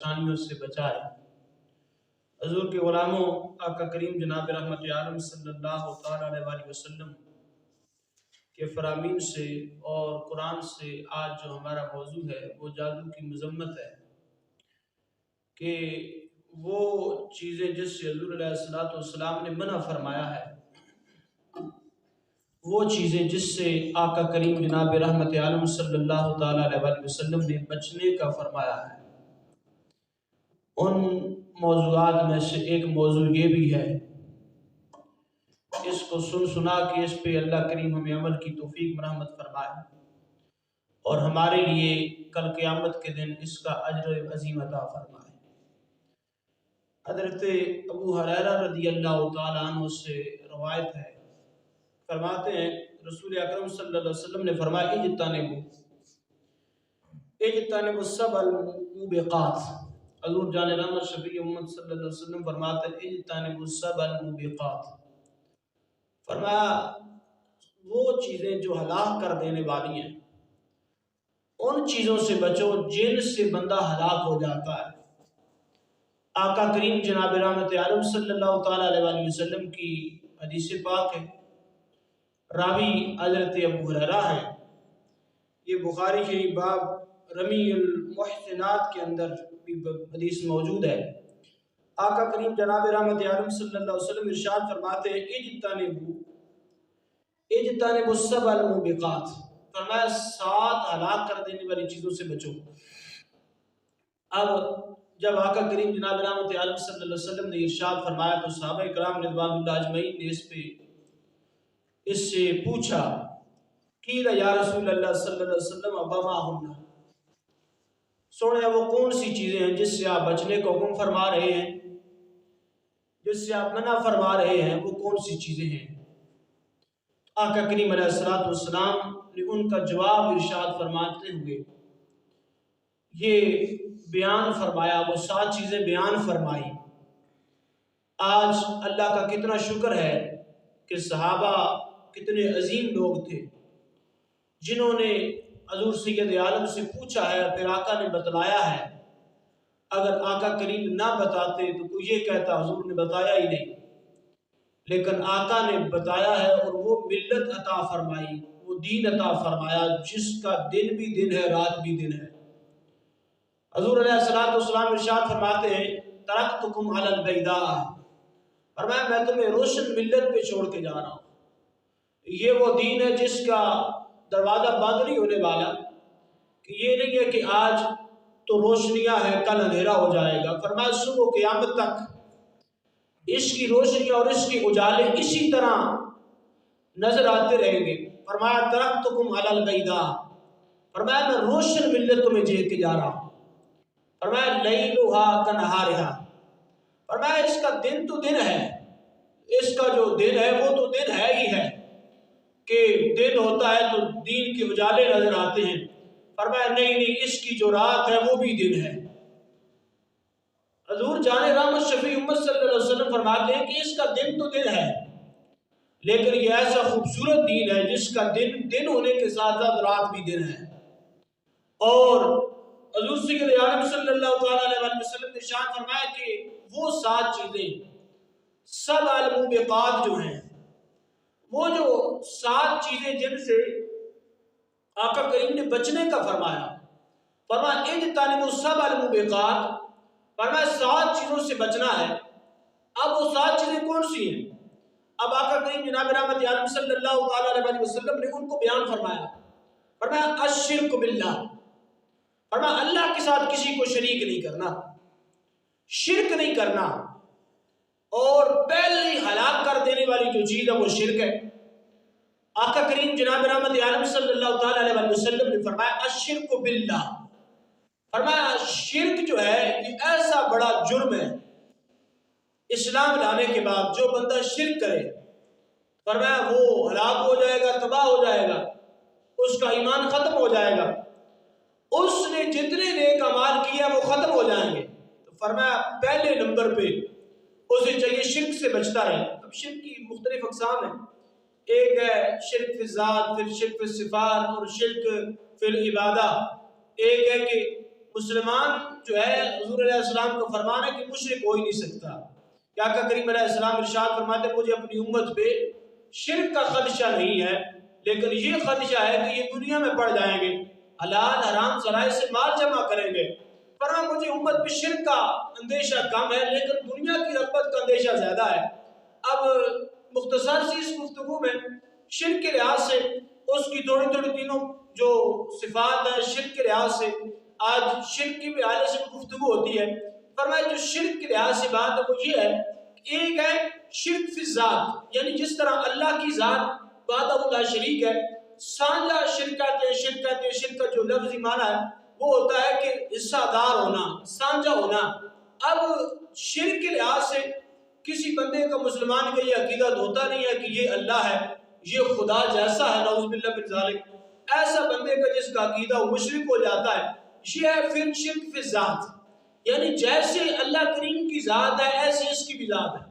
پریشانیوں سے بچائے۔ حضور کے غلاموں، آقا کریم جناب رحمت عالم صلی اللہ تعالیٰ علیہ وسلم کے فرامین سے اور قرآن سے آج جو ہمارا موضوع ہے وہ جادو کی مذمت ہے، کہ وہ چیزیں جس سے حضور علیہ السلام نے منع فرمایا ہے، وہ چیزیں جس سے آقا کریم جناب رحمت عالم صلی اللہ تعالیٰ علیہ وسلم نے بچنے کا فرمایا ہے۔ ان موضوعات میں سے ایک موضوع یہ بھی ہے، اس کو سنا کہ اس پہ اللہ کریم ہمیں عمل کی توفیق مرحمت فرمائے اور ہمارے لیے کل قیامت کے دن اس کا اجر عظیم عطا فرمائے۔ حضرت ابو ہریرہ رضی اللہ تعالیٰ عنہ سے روایت ہے، فرماتے ہیں رسول اکرم صلی اللہ علیہ وسلم نے فرمایا اجتنبوا السبع الموبقات۔ حضور جان رحمت شفیع امت صلی اللہ علیہ وسلم فرماتے ہیں اجتنبوا السبع الموبقات، فرمایا وہ چیزیں جو ہلاک کر دینے والی ہیں ان چیزوں سے بچو جن سے بندہ ہلاک ہو جاتا ہے۔ آقا کریم جناب رحمت عالم صلی اللہ تعالیٰ علیہ وسلم کی حدیث پاک ہے، راوی حضرت ابو ہریرہ ہیں، یہ بخاری کے باب رمی المحسنات کے اندر بھی حدیث موجود ہے۔ آقا کریم جناب رحمت عالم صلی اللہ علیہ وسلم ارشاد فرماتے ہیں اجتنبوا السبع الموبقات، فرمایا 7 ہلاک کر دینے والی چیزوں سے بچو۔ اب جب آقا کریم جناب رحمت عالم صلی اللہ علیہ وسلم نے ارشاد فرمایا تو صحابہ کرام رضوان اللہ اجمعین نے اس سے پوچھا، قیل یا رسول اللہ صلی اللہ علیہ وسلم وما ہن، سونے وہ کون سی چیزیں ہیں جس سے آپ بچنے کو حکم فرما رہے ہیں، جس سے آپ منع فرما رہے ہیں، وہ کون سی چیزیں ہیں؟ آقا کریم علیہ السلام نے ان کا جواب ارشاد فرماتے ہوئے یہ بیان فرمایا، وہ 7 چیزیں بیان فرمائی۔ آج اللہ کا کتنا شکر ہے کہ صحابہ کتنے عظیم لوگ تھے جنہوں نے حضور سید عالم سے پوچھا ہے، پھر آقا نے بتلایا ہے۔ اگر آقا کریم نہ بتاتے تو کوئی یہ کہتا حضور نے بتایا ہی نہیں، لیکن آقا نے بتایا ہے اور وہ ملت عطا فرمائی، وہ دین عطا فرمایا جس کا دن بھی دن ہے، رات بھی دن ہے۔ حضور علیہ السلام ارشاد فرماتے ہیں ترکتکم علی البیضاء، فرمایا میں تمہیں روشن ملت پہ چھوڑ کے جا رہا ہوں۔ یہ وہ دین ہے جس کا دروازہ بند نہیں ہونے والا، کہ یہ نہیں ہے کہ آج تو روشنیاں ہیں کل اندھیرا ہو جائے گا، فرمایا صبح قیامت تک اس کی روشنی اور اس کے اجالے اسی طرح نظر آتے رہیں گے۔ فرمایا ترکتکم علی البیضاء، فرمایا میں روشن ملت تمہیں جے کے جا رہا ہوں۔ فرمایا لیلھا کنہارھا، فرمایا اس کا دن تو دن ہے، اس کا جو دن ہے وہ تو دن ہے ہی ہے، کہ دن ہوتا ہے تو دین کے اجالے نظر آتے ہیں۔ فرمایا نہیں اس کی جو رات ہے وہ بھی دن ہے۔ حضور جان رحمت شفیع امت صلی اللہ علیہ وسلم فرماتے ہیں کہ اس کا دن تو دن ہے، لیکن یہ ایسا خوبصورت دین ہے جس کا دن ہونے کے ساتھ ساتھ رات بھی دن ہے۔ اور حضور سید عالم صلی اللہ تعالیٰ علیہ وسلم نے ارشاد فرمایا کہ وہ 7 چیزیں 7 الموبقات جو ہیں، وہ جو 7 چیزیں جن سے آقا کریم نے بچنے کا فرمایا، فرمایا اجتنبوا السبع الموبقات، فرمایا 7 چیزوں سے بچنا ہے۔ اب وہ 7 چیزیں کون سی ہیں؟ اب آقا کریم جناب رحمت عالم صلی اللہ تعالیٰ علیہ وسلم نے ان کو بیان فرمایا، فرمایا الشرک باللہ، فرمایا اللہ کے ساتھ کسی کو شریک نہیں کرنا، شرک نہیں کرنا، اور پہلے ہلاک کر دینے والی جو چیز ہے وہ شرک ہے۔ آقا کریم جناب رحمت عالم صلی اللہ تعالیٰ علیہ وسلم نے فرمایا الشرک باللہ، فرمایا شرک جو ہے یہ ایسا بڑا جرم ہے اسلام لانے کے بعد، جو بندہ شرک کرے فرمایا وہ ہلاک ہو جائے گا، تباہ ہو جائے گا، اس کا ایمان ختم ہو جائے گا، اس نے جتنے نیک اعمال کیا وہ ختم ہو جائیں گے۔ تو فرمایا پہلے نمبر پہ اسے چاہیے شرک سے بچتا رہے۔ اب شرک کی مختلف اقسام ہیں، ایک ہے شرک فی الذات، پھر شرک فی الصفات، اور شرک فی العبادہ۔ ایک ہے کہ مسلمان جو ہے حضور علیہ السلام کا فرمان ہے کہ مشرک ہو ہی نہیں سکتا. کہ آقا کریم علیہ السلام ارشاد فرماتے ہیں مجھے اپنی امت پہ شرک کا خدشہ نہیں ہے، لیکن یہ خدشہ ہے کہ یہ دنیا میں پڑ جائیں گے، حلال حرام ذرائع سے مال جمع کریں گے. فرمایا مجھے امت پہ شرک کا اندیشہ کم ہے لیکن دنیا کی رغبت کا اندیشہ زیادہ ہے. اب مختصر سی اس گفتگو میں شرک کے لحاظ سے اس کی تھوڑی تھوڑی تینوں جو صفات ہیں شرک کے لحاظ سے آج شرک کی بھی حوالے سے گفتگو ہوتی ہے. فرمایا جو شرک کے لحاظ سے بات ہے وہ یہ ہے کہ ایک ہے شرک فی ذات، یعنی جس طرح اللہ کی ذات وحدہ لا شریک ہے، سانجا شرک کہتے ہیں. شرک کا جو لفظی معنی ہے وہ ہوتا ہے کہ حصہ دار ہونا، سانجا ہونا. اب شرک کے لحاظ سے کسی بندے کا مسلمان کا یہ عقیدت ہوتا نہیں ہے کہ یہ اللہ ہے، یہ خدا جیسا ہے، نعوذ باللہ من ذالک. ایسا بندے کا جس کا عقیدہ وہ مشرک ہو جاتا ہے. یہ ہے پھر شرک فی ذات، یعنی جیسے اللہ کریم کی ذات ہے ایسے اس کی بھی ذات ہے.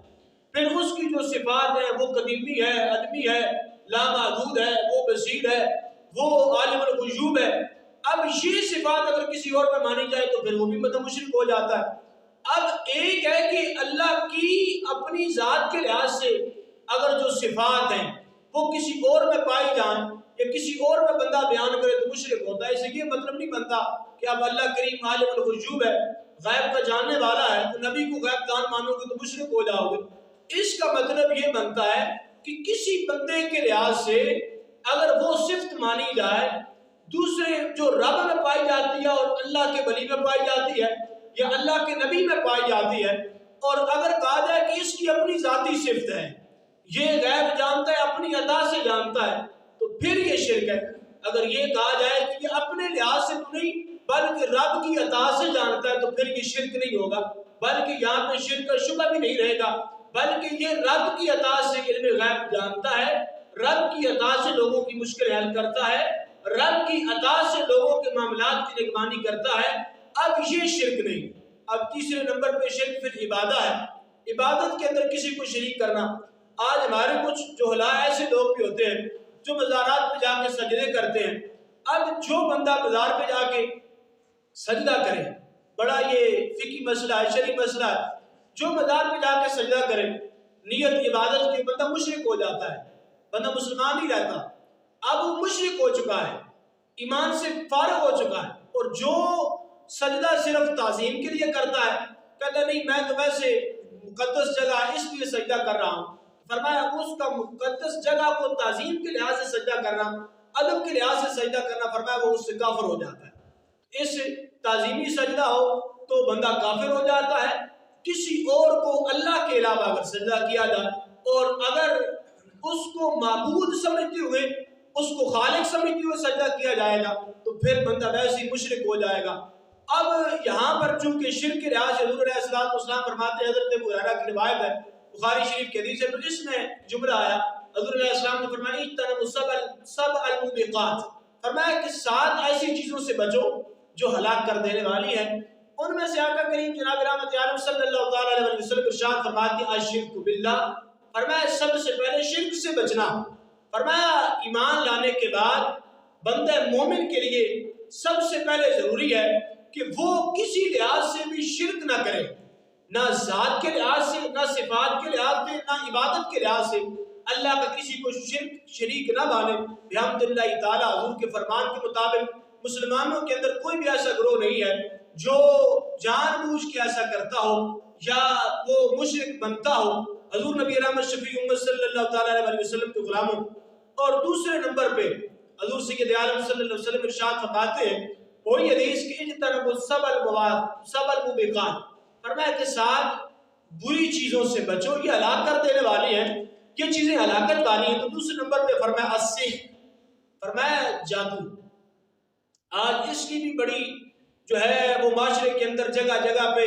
پھر اس کی جو صفات ہیں وہ قدیمی ہے، عدمی ہے، لامحدود ہے، وہ بصیر ہے، وہ عالم الغیوب ہے. اب یہ صفات اگر کسی اور میں مانی جائے تو پھر وہ بھی مطلب مشرک ہو جاتا ہے. اب ایک ہے کہ اللہ کی اپنی ذات کے لحاظ سے اگر جو صفات ہیں وہ کسی اور میں پائی جائیں یا کسی اور میں بندہ بیان کرے تو مشرک ہوتا ہے. اس سے یہ مطلب نہیں بنتا کہ اب اللہ کریم عالم الغیوب ہے، غیب کا جاننے والا ہے، تو نبی کو غیب دان مانو گے تو مشرک ہو جاؤ گے. اس کا مطلب یہ بنتا ہے کہ کسی بندے کے لحاظ سے اگر وہ صفت مانی جائے دوسرے جو رب میں پائی جاتی ہے اور اللہ کے ولی میں پائی جاتی ہے یا اللہ کے نبی میں پائی جاتی ہے، اور اگر کہا جائے کہ اس کی اپنی ذاتی صفت ہے، یہ غیب جانتا ہے اپنی عطا سے جانتا ہے، تو پھر یہ شرک ہے. اگر یہ کہا جائے کہ یہ اپنے لحاظ سے تو نہیں بلکہ رب کی عطا سے جانتا ہے تو پھر یہ شرک نہیں ہوگا، بلکہ یہاں پہ شرک کا شبہ بھی نہیں رہے گا، بلکہ یہ رب کی عطا سے علم غیب جانتا ہے، رب کی عطا سے لوگوں کی مشکل حل کرتا ہے، رب کی عطا سے لوگوں کے معاملات کی نگرانی کرتا ہے. اب یہ شرک نہیں. اب تیسرے نمبر پہ شرک پھر عبادت ہے. عبادت کے اندر کسی کو شریک کرنا. آج ہمارے کچھ جوہلا ایسے لوگ بھی ہوتے ہیں جو مزارات پہ جا کے سجدے کرتے ہیں. اب جو بندہ مزار پہ جا کے سجدہ کرے، بڑا یہ فقہی مسئلہ ہے، شرعی مسئلہ ہے، جو مزار پہ جا کے سجدہ کرے نیت عبادت کی، بندہ مشرک ہو جاتا ہے، بندہ مسلمان نہیں رہتا. اب وہ مشرک ہو چکا ہے، ایمان سے فارغ ہو چکا ہے. اور جو سجدہ صرف تعظیم کے لیے کرتا ہے، کہتا نہیں میں تو ویسے مقدس جگہ ہے اس لیے سجدہ کر رہا ہوں. فرمایا اس کا مقدس جگہ کو تعظیم کے لحاظ سے سجدہ کرنا، ادب کے لحاظ سے سجدہ کرنا، فرمایا وہ اس سے کافر ہو جاتا ہے. اس تعظیمی سجدہ ہو تو بندہ کافر ہو جاتا ہے. کسی اور کو اللہ کے علاوہ اگر سجدہ کیا جائے اور اگر اس کو معبود سمجھتے ہوئے، اس کو خالق سمجھتے ہوئے سجدہ کیا جائے گا تو پھر بندہ ویسے ہی مشرک ہو جائے گا. اب یہاں پر چونکہ شرک کے لحاظ سے حضور علیہ السلام فرماتے ہیں، حضرت ابو ہریرہ کی روایت ہے، بخاری شریف کی حدیث ہے، تو اس میں جملہ آیا حضور علیہ السلام نے فرمایا اجتنبوا سبع الموبقات، فرمایا کہ 7 ایسی چیزوں سے بچو جو ہلاک کر دینے والی ہیں. ان میں سے آقا کریم جناب رحمت عالم صلی اللہ تعالی علیہ وسلم ارشاد فرماتے ہیں الشرک باللہ، فرمایا سب سے پہلے شرک سے بچنا. فرمایا ایمان لانے کے بعد بندہ مومن کے لیے سب سے پہلے ضروری ہے کہ وہ کسی لحاظ سے بھی شرک نہ کرے، نہ ذات کے لحاظ سے، نہ صفات کے لحاظ سے، نہ عبادت کے لحاظ سے اللہ کا کسی کو شریک نہ مانے. بحمداللہ تعالی حضور کے فرمان کے مطابق مسلمانوں کے اندر کوئی بھی ایسا گروہ نہیں ہے جو جان بوجھ کے ایسا کرتا ہو یا وہ مشرک بنتا ہو. حضور نبی رحمت شفیع امت صلی اللہ تعالی علیہ وسلم کے غلاموں. اور دوسرے نمبر پہ حضور سید عالم صلی اللہ علیہ وسلم ارشاد فرماتے ہیں وہی حدیث کہ اجتنبوا سبع الموبقات، فرمایا کہ 7 بری چیزوں سے بچو، یہ ہلاک کر دینے والی ہیں، یہ چیزیں ہلاکت والی ہیں. تو دوسرے نمبر پہ فرمایا السحر، فرمایا جادو. آج اس کی بھی بڑی جو ہے وہ معاشرے کے اندر جگہ جگہ پہ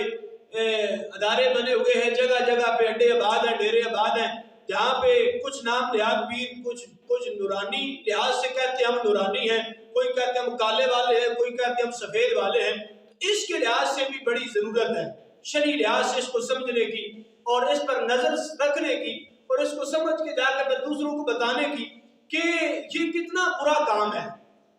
ادارے بنے ہوئے ہیں، جگہ جگہ پہ اڈے آباد ہیں، ڈیرے آباد ہیں، جہاں پہ کچھ نام لحاظ پیر، کچھ نورانی لحاظ سے کہتے ہیں ہم نورانی ہیں، کوئی کہتے ہیں ہم کالے والے ہیں، کوئی کہتے ہیں ہم سفید والے ہیں. اس کے لحاظ سے بھی بڑی ضرورت ہے شرعی لحاظ سے اس کو سمجھنے کی اور اس پر نظر رکھنے کی اور اس کو سمجھ کے جا کر دوسروں کو بتانے کی کہ یہ کتنا برا کام ہے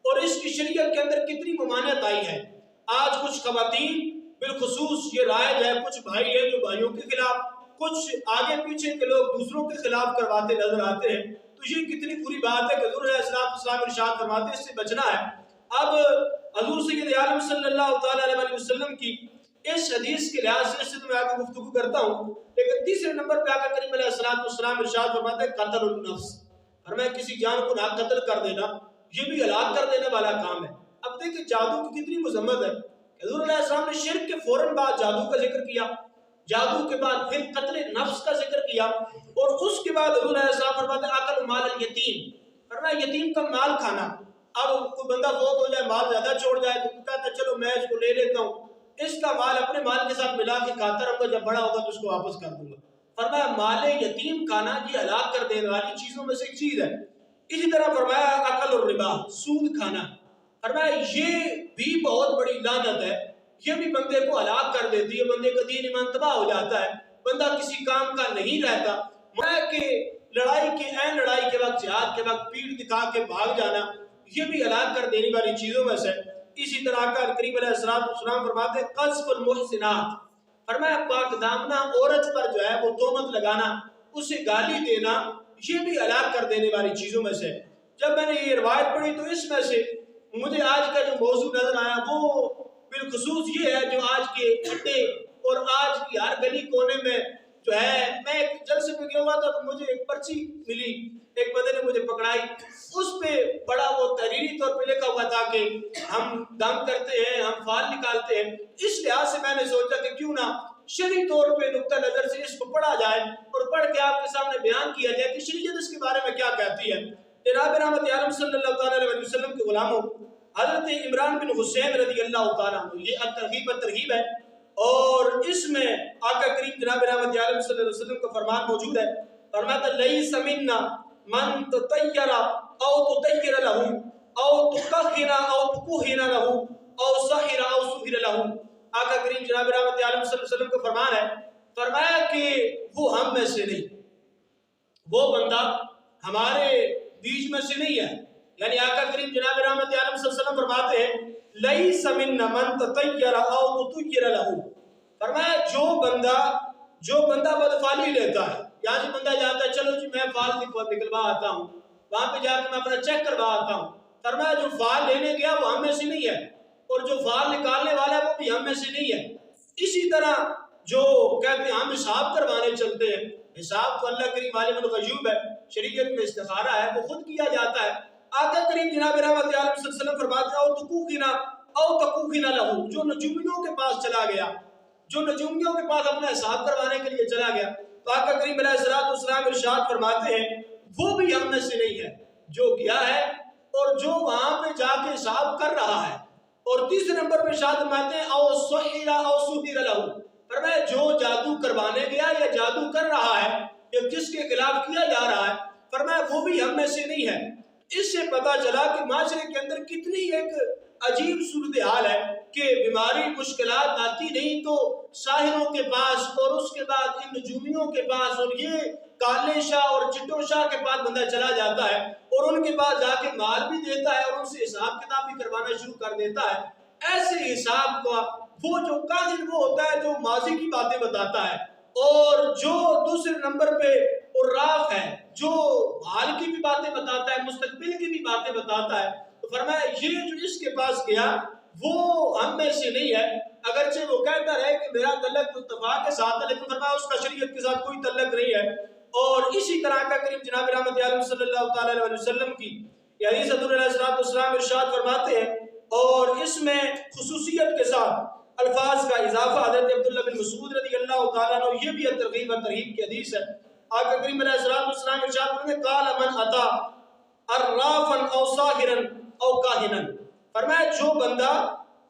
اور اس کی شریعت کے اندر کتنی ممانعت آئی ہے. آج کچھ خواتین بالخصوص یہ رائج ہے، کچھ بھائی ہیں جو بھائیوں کے خلاف، کچھ آگے پیچھے کے لوگ دوسروں کے خلاف کرواتے نظر آتے ہیں. تو یہ کتنی بری بات ہے کہ حضور علیہ السلام ارشاد فرماتے ہیں اس سے بچنا ہے. اب حضور سید عالم صلی اللہ تعالی علیہ وسلم کی اس حدیث کے لحاظ سے میں آگے گفتگو کرتا ہوں، لیکن تیسرے نمبر پہ آقا کریم علیہ السلام ارشاد فرماتے ہیں قتل النفس، فرمایا کسی جان کو نہ قتل کر دینا یہ بھی ہلاک کر دینے والا کام ہے. اب دیکھیں جادو کی کتنی مذمت ہے. حضور علیہ السلام نے شرک کے فوراً بعد جادو کا ذکر کیا، جادو کے بعد پھر قتل نفس کا ذکر کیا، اور اس کے بعد حضور علیہ السلام فرماتے ہیں اکل مال الیتیم، فرمایا یتیم کا مال کھانا. اب کوئی بندہ فوت ہو جائے، مال زیادہ چھوڑ جائے تو کہتا ہے چلو میں اس کو لے لیتا ہوں، اس کا مال اپنے مال کے ساتھ ملا کے کھاتا رہوں گا، جب بڑا ہوگا تو اس کو واپس کر دوں گا. فرمایا مال یتیم کھانا یہ ہلاک کر دینے والی چیزوں میں سے ایک چیز ہے. اسی طرح فرمایا اکل الربا، سود کھانا، فرمایا یہ بھی بہت بڑی لعنت ہے، یہ بھی بندے کو ہلاک کر دیتی ہے، بندے کا دین ایمان تباہ ہو جاتا ہے، بندہ کسی کام کا نہیں رہتا. میں کہ لڑائی کے وقت، جہاد کے وقت پیٹھ دکھا کے بھاگ جانا یہ بھی ہلاک کر دینے والی چیزوں میں سے. اسی طرح کا کریم علیہ السلام فرماتے ہیں قذف المحسنات، فرمایا پاک دامنہ عورت پر جو ہے وہ تہمت لگانا، اسے گالی دینا یہ بھی ہلاک کر دینے والی چیزوں میں سے. جب میں نے یہ روایت پڑھی تو اس میں سے مجھے آج کا جو موضوع نظر آیا وہ بالخصوص یہ ہے جو آج کے اڈے اور آج کی ہر گلی کونے میں جو ہے. میں ایک جلسے میں گیا ہوا تھا تو مجھے ایک پرچی ملی، ایک بندے نے مجھے پکڑائی، اس پہ بڑا وہ تحریری طور پہ لکھا ہوا تھا کہ ہم دم کرتے ہیں، ہم فال نکالتے ہیں. اس لحاظ سے میں نے سوچا کہ کیوں نہ شرعی طور پہ نقطہ نظر سے اس کو پڑھا جائے اور پڑھ کے آپ کے سامنے بیان کیا جائے کہ شریعت اس کے بارے میں کیا کہتی ہے. جناب رحمت عالم صلی اللہ تعالی علیہ وسلم کے غلاموں حضرت عمران بن حسین رضی اللہ تعالیٰ عنہ، یہ ترغیب ہے، اور اس میں آقا کریم جناب رحمت عالم صلی اللہ علیہ وسلم کا فرمان موجود ہے. فرماتا لیس منا من تطیر او تطیر له او تقہر او تقہر له او سحر او سحر له. آقا کریم جناب رحمت عالم صلی اللہ علیہ وسلم کا فرمان ہے، فرمایا کہ وہ ہم میں سے نہیں، وہ بندہ ہمارے بیچ میں سے نہیں ہے. یعنی آقا کریم جناب رحمت عالم صلی اللہ علیہ وسلم فرماتے ہیں لیس منا من تطیر او تطیر له، فرمایا جو بندہ بدفالی لیتا ہے، یہاں سے بندہ جاتا ہے چلو جی میں فال نکلوا آتا ہوں، وہاں پہ جا کے میں اپنا چیک کروا آتا ہوں، فرمایا جو فال لینے گیا وہ ہم میں سے نہیں ہے، اور جو فال نکالنے والا ہے وہ بھی ہم میں سے نہیں ہے. اسی طرح جو کہتے ہیں ہم حساب کروانے چلتے ہیں، حساب تو اللہ کریم عالم الغیوب ہے، شریعت میں استخارہ ہے، وہ خود کیا جاتا ہے. آقا کریم جناب رحمت عالم صلی اللہ علیہ وسلم فرماتے ہیں او تقوقنا له، جو نجومیوں کے پاس چلا گیا، جو نجومیوں کے پاس اپنا حساب کروانے کے لیے چلا گیا، تو آقا کریم علیہ السلام ارشاد فرماتے ہیں وہ بھی ہم میں سے نہیں ہے جو گیا ہے اور جو وہاں پہ جا کے حساب کر رہا ہے. اور تیسرے نمبر پہ ارشاد فرماتے ہیں او سحر او سحر له، فرمایا جو جادو کروانے گیا یا جادو کر رہا ہے یا جس کے خلاف کیا جا رہا ہے، فرمایا وہ بھی ہم میں سے نہیں ہے. اس سے پتہ چلا کہ معاشرے کے اندر کتنی ایک عجیب صورتحال ہے کہ بیماری مشکلات آتی نہیں تو ساحروں کے پاس اور اس کے بعد ان نجومیوں کے پاس اور یہ کالے شاہ اور چٹو شاہ کے پاس بندہ چلا جاتا ہے اور ان کے پاس جا کے مال بھی دیتا ہے اور ان سے حساب کتاب بھی کروانا شروع کر دیتا ہے. ایسے حساب کا وہ جو کاہن وہ ہوتا ہے جو ماضی کی باتیں بتاتا ہے، اور جو دوسرے نمبر پہ عراف ہے جو حال کی بھی باتیں بتاتا ہے، مستقبل کی بھی باتیں بتاتا ہے. تو فرمایا یہ جو اس کے پاس گیا وہ ہم میں سے نہیں ہے، اگرچہ وہ کہتا ہے کہ میرا تعلق مصطفیٰ کے ساتھ ہے، لیکن فرمایا اس کا شریعت کے ساتھ کوئی تعلق نہیں ہے. اور اسی طرح کا کریم جناب رحمت عالم صلی اللہ تعالی علیہ وسلم کی یہ حدیث حضور علیہ السلام ارشاد فرماتے ہیں، اور اس میں خصوصیت کے ساتھ الفاظ کا اضافہ حضرت عبداللہ بن مسعود رضی اللہ تعالیٰ عنہ، یہ بھی ترغیب و ترہیب کی حدیث ہے. آقا کریم علیہ السلام ارشاد فرماتے ہیں قال من اتا عرافا او ساحرا او کاہنا، فرمایا جو بندہ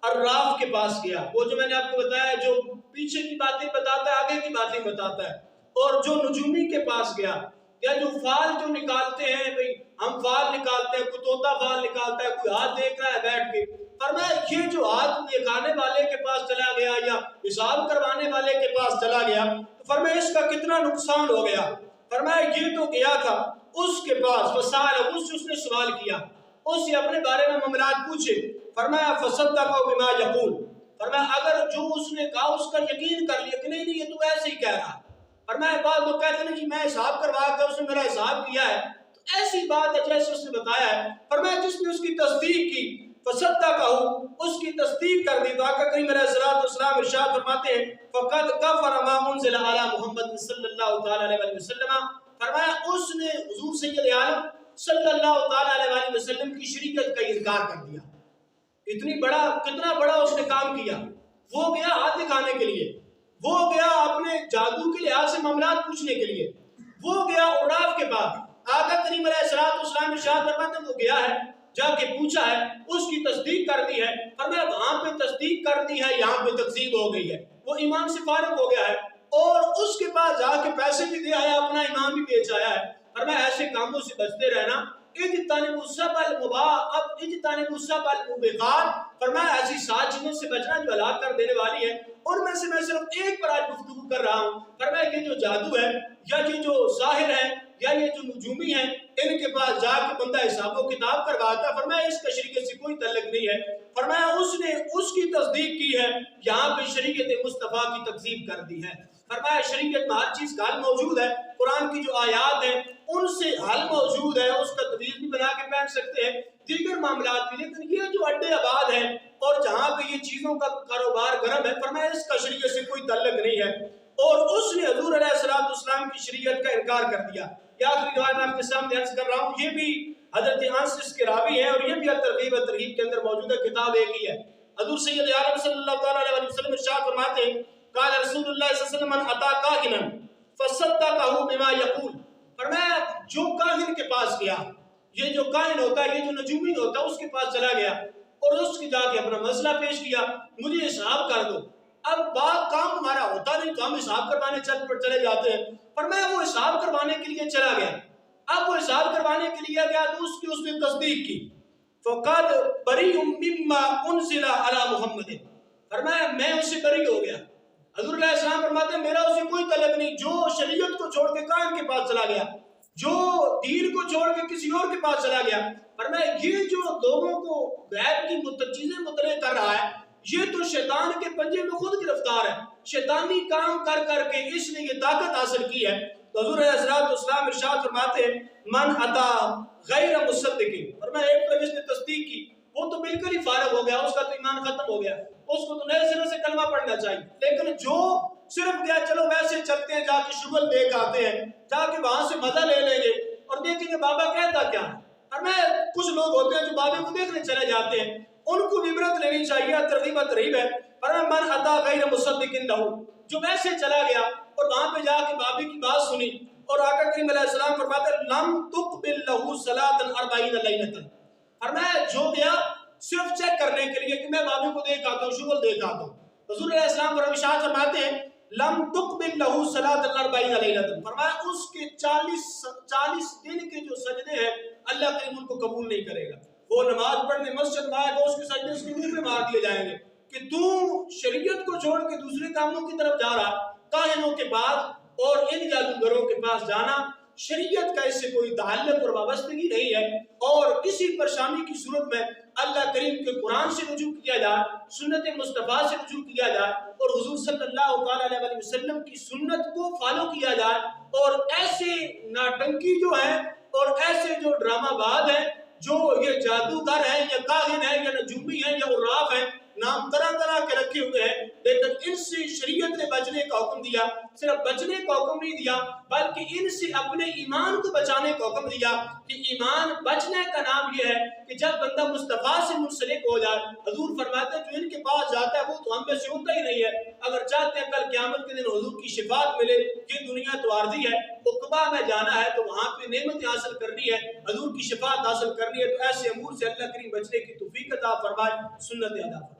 عراف کے پاس گیا، وہ جو میں نے آپ کو بتایا جو پیچھے کی باتیں بتاتا ہے آگے کی باتیں بتاتا ہے، اور جو نجومی کے پاس گیا یا جو فال جو نکالتے ہیں، بھئی ہم فال نکالتے ہیں، کوئی طوطا فال نکالتا ہے، کوئی ہاتھ دیکھ رہا ہے بیٹھ کے، فرمایا یہ جو ہاتھ دکھانے والے کے پاس چلا گیا یا حساب کروانے والے کے پاس چلا گیا تو فرمایا اس کا کتنا نقصان ہو گیا. فرمایا یہ تو گیا تھا اس کے پاس وسال، اس نے سوال کیا، اس سے اپنے بارے میں معاملات پوچھے، فرمایا فصدقہ بما یقول، فرمایا اگر جو اس نے کہا اس کا یقین کر لیا کہ نہیں نہیں یہ تو ایسے ہی کہہ رہا. فرمایا بعض لوگ کہتے ہیں جی میں حساب کروا کے اس نے میرا حساب کیا ہے، تو ایسی بات ہے جیسے اس نے بتایا ہے. فرمایا جس نے اس کی تصدیق کی فصدقہ، اس کی تصدیق کر دی، تو آقا کریم علیہ الصلوۃ والسلام ارشاد فرماتے ہیں فقد کفر ما انزل علی محمد صلی اللہ تعالی علیہ وسلم، فرمایا اس نے حضور سید عالم صلی اللہ تعالی علیہ وسلم کی شریعت کا انکار کر دیا. کتنا بڑا اس نے کام کیا. وہ گیا ہاتھ دکھانے کے لیے، وہ گیا اپنے جادو کے لحاظ سے معاملات پوچھنے کے لیے، وہ گیا عراف کے پاس. آقا کریم علیہ الصلوۃ والسلام ارشاد فرماتے ہیں وہ گیا ہے، جا کے پوچھا ہے، اس کی تصدیق کر دی ہے. فرمایا وہاں پہ تصدیق کر دی ہے، یہاں پہ تکذیب ہو گئی ہے، وہ ایمان سے فارغ ہو گیا ہے، اور اس کے پاس جا کے پیسے بھی دے آیا، اپنا ایمان بھی بیچ آیا ہے. فرمایا ایسے کاموں سے بچتے رہنا. اجتنبوا السبع المباح، اب اجتنبوا السبع الموبقات، فرمایا ایسی 7 چیزوں سے بچنا جو ہلاک کر دینے والی ہے. اور میں سے میں صرف ایک پر آج گفتگو کر رہا ہوں. فرمایا یہ جو جادو ہے، یا یہ جو ساحر ہے، یا یہ جو نجومی ہیں، ان کے پاس جا کے بندہ حساب و کتاب کرواتا ہے، فرمایا اس کا شریعت سے کوئی تعلق نہیں ہے. فرمایا اس نے اس کی تصدیق کی ہے، یہاں پہ شریعت مصطفیٰ کی تکذیب کر دی ہے. فرمایا شریعت میں ہر چیز کا حل موجود ہے، قرآن کی جو آیات ہیں ان سے حل موجود ہے، اس کا تعویذ بھی بنا کے پہن سکتے ہیں، دیگر معاملات بھی. لیکن یہ جو اڈے آباد ہیں اور جہاں پہ یہ چیزوں کا کاروبار گرم ہے، فرمایا اس کا شریعت سے کوئی تعلق نہیں ہے. اور اس نے حضور علیہ الصلوۃ والسلام کی شریعت کا انکار کر دیا. یہ آخری روایت میں آپ کے سامنے عرض کر رہا ہوں، یہ بھی حضرت انس اس کے راوی ہیں، اور یہ بھی الترغیب والترہیب کے اندر موجود ہے، کتاب ایک ہی ہے. حضور سید عالم صلی اللہ تعالی علیہ وسلم ارشاد فرماتے ہیں قال رسول اللہ صلی اللہ علیہ وسلم من اتی کاہنا فصدقه بما یقول، فرمایا جو کاہن کے پاس گیا، یہ جو کاہن ہوتا ہے، یہ جو نجومی ہوتا ہے، اس کے پاس چلا گیا اور اس کی جا کے اپنا مسئلہ پیش کیا، مجھے حساب کر دو. اب بات کام ہمارا ہوتا نہیں تو ہم حساب کروانے چلے جاتے ہیں. فرمایا وہ حساب کروانے کے لیے چلا گیا. اب وہ حساب کروانے کے لیے گیا تو اس نے تصدیق کی. فقد بری مما انزل علی محمد، فرمایا میں اس سے بری ہو گیا. حضور علیہ السلام فرماتے ہیں میرا اسے کوئی تعلق نہیں. جو شریعت کو چھوڑ کے کائن کے پاس چلا گیا، جو دین کو چھوڑ کے کسی اور کے پاس چلا گیا، فرمایا یہ جو لوگوں کو غیب کی چیزیں مطلع کر رہا ہے، یہ تو شیطان کے پنجے میں خود گرفتار ہے. شیطانی کام کر کر کے اس نے یہ طاقت حاصل کی ہے. تو حضور علیہ الصلوۃ والسلام ارشاد فرماتے ہیں من اتا غیر مصدق، فرمایا ایک تو جس نے تصدیق کی وہ تو بالکل ہی فارغ ہو گیا، اس کا تو ایمان ختم ہو گیا، اس کو تو نئے سرے سے کلمہ پڑھنا چاہیے. لیکن جو صرف گیا چلو ویسے چلتے ہیں، جا کے شغل دیکھ آتے ہیں، جا کے وہاں سے مزہ لے لیں گے اور دیکھیں گے بابا کہتا کیا ہے. اور میں کچھ لوگ ہوتے ہیں جو بابے کو دیکھنے چلے جاتے ہیں، ان کو بھی عبرت لینی چاہیے، ترغیب ترہیب ہے. فرمایا من اتا غیر مصدق لہ، جو ویسے چلا گیا اور وہاں پہ جا کے بابے کی بات سنی، اور آقا کریم علیہ السلام فرماتے ہیں لم تقبل لہ صلاۃ 40 لیلۃ، فرمایا جو گیا صرف چیک کرنے کے لیے کہ میں بابے کو دیکھ آتا ہوں، شغل دیکھ آتا ہوں. حضور علیہ السلام فرماتے ہیں لم تقبل لہ صلاۃ 40 لیلۃ، فرمایا اس کے 40 دن کے جو سجدے ہیں اللہ کریم ان کو قبول نہیں کرے گا. وہ نماز پڑھنے مسجد میں آئے گا، اس کے سجدے اس کے منہ پہ مار دیے جائیں گے کہ تو شریعت کو چھوڑ کے دوسرے کاموں کی طرف جا رہا. کاہنوں کے پاس اور ان جادوگروں کے پاس جانا شریعت کا اس سے کوئی تعلق اور وابستگی نہیں ہے. اور کسی پریشانی کی صورت میں اللہ کریم کے قرآن سے رجوع کیا جائے، سنت مصطفیٰ سے رجوع کیا جائے، اور حضور صلی اللہ تعالی علیہ وسلم کی سنت کو فالو کیا جائے. اور ایسے ناٹنکی جو ہیں اور ایسے جو ڈرامہ باز ہیں، جو یہ جادوگر ہیں یا کاہن ہیں یا نجومی ہیں یا عراف ہیں، نام طرح طرح کے رکھے ہوئے ہیں، لیکن ان سے شریعت نے بچنے کا حکم دیا. صرف بچنے کا حکم نہیں دیا بلکہ ان سے اپنے ایمان کو بچانے کا حکم دیا کہ ایمان بچنے کا نام یہ ہے کہ جب بندہ مصطفیٰ سے منسلک ہو جائے. حضور فرماتے ہیں جو ان کے پاس جاتا ہے وہ تو ہم میں سے ہوتا ہی نہیں ہے. اگر چاہتے ہیں کل قیامت کے دن حضور کی شفاعت ملے، یہ دنیا تو عارضی ہے، عقبہ میں جانا ہے تو وہاں پہ نعمتیں حاصل کرنی ہے، حضور کی شفاعت حاصل کرنی ہے. تو ایسے امور سے اللہ کریم بچنے کی توفیق عطا فرمائے، سنت ادا فرمائے.